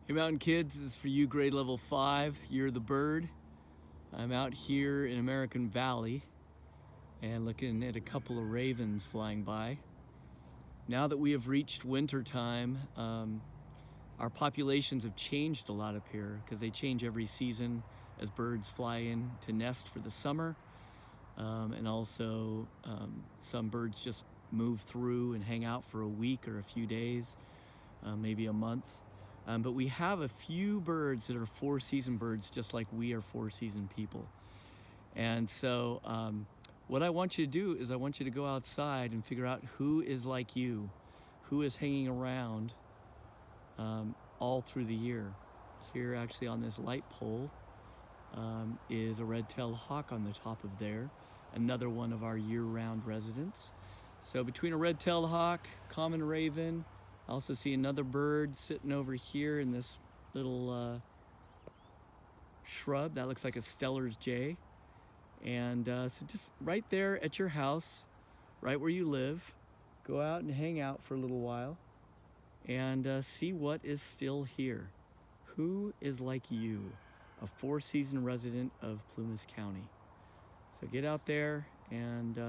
Hey Mountain Kids, this is for you grade level 5. You're the bird. I'm out here in American Valley and looking at a couple of ravens flying by. Now that we have reached winter time, our populations have changed a lot up here because they change every season as birds fly in to nest for the summer. And also some birds just move through and hang out for a week or a few days, maybe a month. But we have a few birds that are four-season birds, just like we are four-season people. And so what I want you to do is I want you to go outside and figure out who is like you, who is hanging around all through the year. Here actually on this light pole is a red-tailed hawk on the top of there, another one of our year-round residents. So between a red-tailed hawk, common raven, I also see another bird sitting over here in this little shrub. That looks like a Steller's jay. And so just right there at your house, right where you live, go out and hang out for a little while and see what is still here. Who is like you, a four-season resident of Plumas County? So get out there and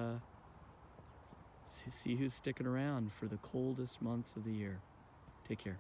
see who's sticking around for the coldest months of the year. Take care.